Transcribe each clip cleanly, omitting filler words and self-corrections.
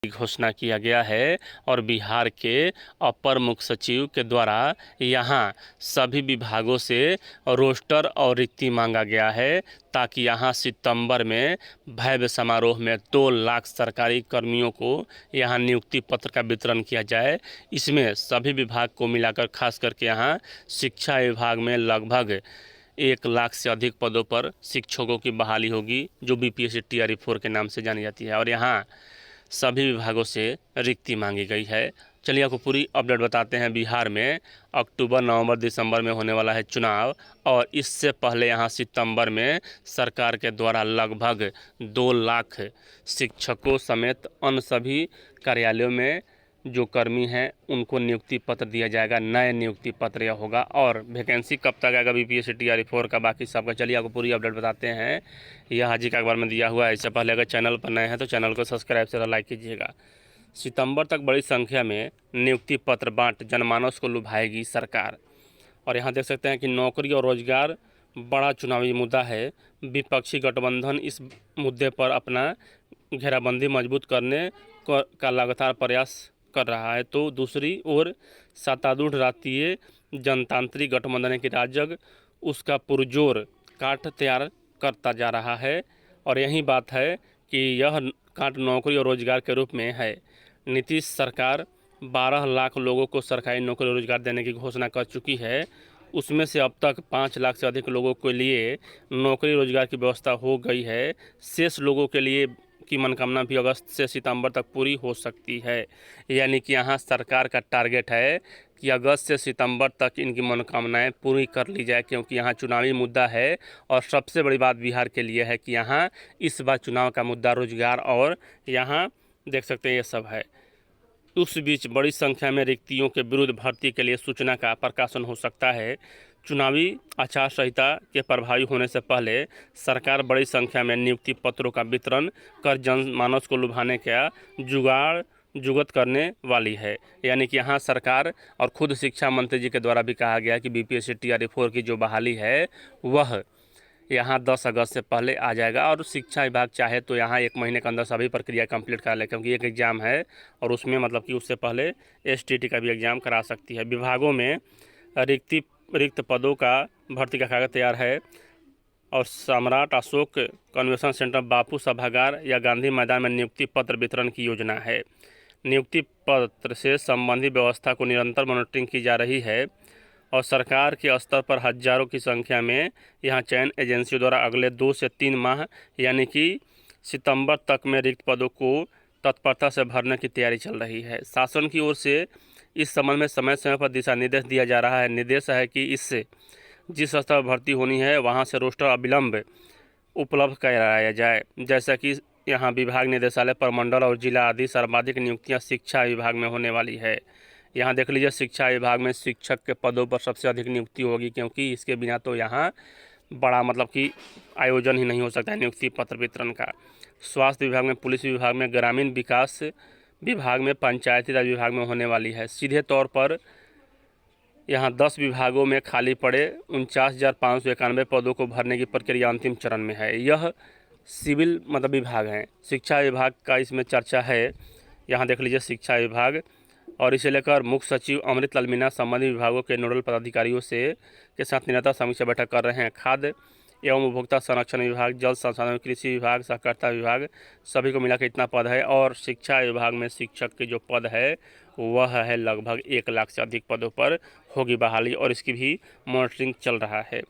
घोषणा किया गया है और बिहार के अपर मुख्य सचिव के द्वारा यहाँ सभी विभागों से रोस्टर और रिक्ति मांगा गया है ताकि यहाँ सितंबर में भव्य समारोह में 2 लाख सरकारी कर्मियों को यहाँ नियुक्ति पत्र का वितरण किया जाए। इसमें सभी विभाग को मिलाकर खास करके यहाँ शिक्षा विभाग में लगभग 1 लाख से अधिक पदों पर शिक्षकों की बहाली होगी, जो बीपीएससी टीआरई 4 के नाम से जानी जाती है। और यहाँ सभी विभागों से रिक्ति मांगी गई है। चलिए आपको पूरी अपडेट बताते हैं। बिहार में अक्टूबर, नवंबर, दिसंबर में होने वाला है चुनाव और इससे पहले यहाँ सितंबर में सरकार के द्वारा लगभग 2 लाख शिक्षकों समेत अन्य सभी कार्यालयों में जो कर्मी हैं उनको नियुक्ति पत्र दिया जाएगा। नए नियुक्ति पत्र यह होगा और वैकेंसी कब तक आएगा बीपीएससी टीआरई 4 का, बाकी सबका चलिए आपको पूरी अपडेट बताते हैं। यह हाजी का अखबार में दिया हुआ है। इससे पहले अगर चैनल पर नए हैं तो चैनल को सब्सक्राइब से लाइक कीजिएगा। सितंबर तक बड़ी संख्या में नियुक्ति पत्र बांट जनमानस को लुभाएगी सरकार। और यहाँ देख सकते हैं कि नौकरी और रोजगार बड़ा चुनावी मुद्दा है। विपक्षी गठबंधन इस मुद्दे पर अपना घेराबंदी मजबूत करने का लगातार प्रयास कर रहा है, तो दूसरी ओर सत्तारूढ़ राष्ट्रीय जनतांत्रिक गठबंधन की राजग उसका पुरजोर काट तैयार करता जा रहा है। और यही बात है कि यह काट नौकरी और रोजगार के रूप में है। नीतीश सरकार 12 लाख लोगों को सरकारी नौकरी और रोजगार देने की घोषणा कर चुकी है। उसमें से अब तक 5 लाख से अधिक लोगों के लिए नौकरी रोजगार की व्यवस्था हो गई है। शेष लोगों के लिए की मनोकामना भी अगस्त से सितंबर तक पूरी हो सकती है। यानी कि यहाँ सरकार का टारगेट है कि अगस्त से सितंबर तक इनकी मनोकामनाएं पूरी कर ली जाए, क्योंकि यहाँ चुनावी मुद्दा है। और सबसे बड़ी बात बिहार के लिए है कि यहाँ इस बार चुनाव का मुद्दा रोजगार और यहाँ देख सकते हैं ये सब है। उस बीच बड़ी संख्या में रिक्तियों के विरुद्ध भर्ती के लिए सूचना का प्रकाशन हो सकता है। चुनावी आचार संहिता के प्रभावी होने से पहले सरकार बड़ी संख्या में नियुक्ति पत्रों का वितरण कर जनमानस को लुभाने का जुगत करने वाली है। यानी कि यहाँ सरकार और खुद शिक्षा मंत्री जी के द्वारा भी कहा गया कि बीपीएससी टीआरई 4 की जो बहाली है वह यहाँ 10 अगस्त से पहले आ जाएगा। और शिक्षा विभाग चाहे तो यहाँ 1 महीने के अंदर सभी प्रक्रिया कंप्लीट करा ले, क्योंकि एक एग्ज़ाम है और उसमें मतलब कि उससे पहले एसटीटी का भी एग्ज़ाम करा सकती है। विभागों में रिक्त पदों का भर्ती का कागज तैयार है और सम्राट अशोक कन्वेंशन सेंटर, बापू सभागार या गांधी मैदान में नियुक्ति पत्र वितरण की योजना है। नियुक्ति पत्र से संबंधित व्यवस्था को निरंतर मॉनिटरिंग की जा रही है और सरकार के स्तर पर हजारों की संख्या में यहाँ चयन एजेंसियों द्वारा अगले 2 से 3 माह यानी कि सितंबर तक में रिक्त पदों को तत्परता से भरने की तैयारी चल रही है। शासन की ओर से इस संबंध में समय समय पर दिशा निर्देश दिया जा रहा है। निर्देश है कि इससे जिस स्तर पर भर्ती होनी है वहाँ से रोस्टर अविलंब उपलब्ध कराया जाए। जैसा कि यहाँ विभाग निदेशालय, प्रमंडल और जिला आदि सर्वाधिक नियुक्तियाँ शिक्षा विभाग में होने वाली है। यहाँ देख लीजिए, शिक्षा विभाग में शिक्षक के पदों पर सबसे अधिक नियुक्ति होगी, क्योंकि इसके बिना तो यहाँ बड़ा मतलब कि आयोजन ही नहीं हो सकता है नियुक्ति पत्र वितरण का। स्वास्थ्य विभाग में, पुलिस विभाग में, ग्रामीण विकास विभाग में, पंचायती राज विभाग में होने वाली है। सीधे तौर पर यहाँ 10 विभागों में खाली पड़े 49,591 पदों को भरने की प्रक्रिया अंतिम चरण में है। यह सिविल मतलब विभाग हैं। शिक्षा विभाग का इसमें चर्चा है। यहाँ देख लीजिए शिक्षा विभाग, और इसे लेकर मुख्य सचिव अमृत लाल मीणा संबंधित विभागों के नोडल पदाधिकारियों के साथ निरंतर समीक्षा बैठक कर रहे हैं। खाद्य एवं उपभोक्ता संरक्षण विभाग, जल संसाधन, कृषि विभाग, सहकारिता विभाग, सभी को मिलाकर इतना पद है। और शिक्षा विभाग में शिक्षक के जो पद है वह है लगभग 1 लाख से अधिक पदों पर होगी बहाली, और इसकी भी मॉनिटरिंग चल रहा है।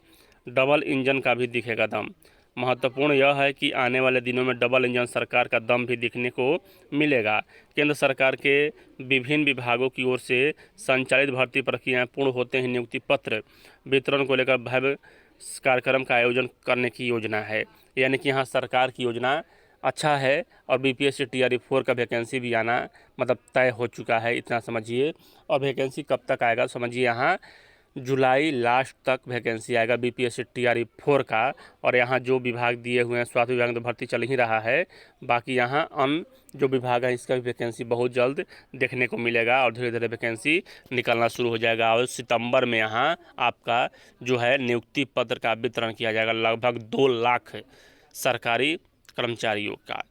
डबल इंजन का भी दिखेगा दम। महत्वपूर्ण यह है कि आने वाले दिनों में डबल इंजन सरकार का दम भी दिखने को मिलेगा। केंद्र सरकार के विभिन्न विभागों की ओर से संचालित भर्ती प्रक्रियाएं पूर्ण होते ही नियुक्ति पत्र वितरण को लेकर भव्य कार्यक्रम का आयोजन करने की योजना है। यानी कि यहाँ सरकार की योजना अच्छा है। और बीपीएससी टीआरई 4 का वैकेंसी भी आना मतलब तय हो चुका है, इतना समझिए। और वैकेंसी कब तक आएगा समझिए, यहाँ जुलाई लास्ट तक वैकेंसी आएगा बीपीएससी टीआरई 4 का। और यहाँ जो विभाग दिए हुए हैं, स्वास्थ्य विभाग में तो भर्ती चल ही रहा है, बाकी यहाँ अन्य जो विभाग है इसका भी वैकेंसी बहुत जल्द देखने को मिलेगा और धीरे धीरे वैकेंसी निकलना शुरू हो जाएगा। और सितंबर में यहाँ आपका जो है नियुक्ति पत्र का वितरण किया जाएगा लगभग 2 लाख सरकारी कर्मचारियों का।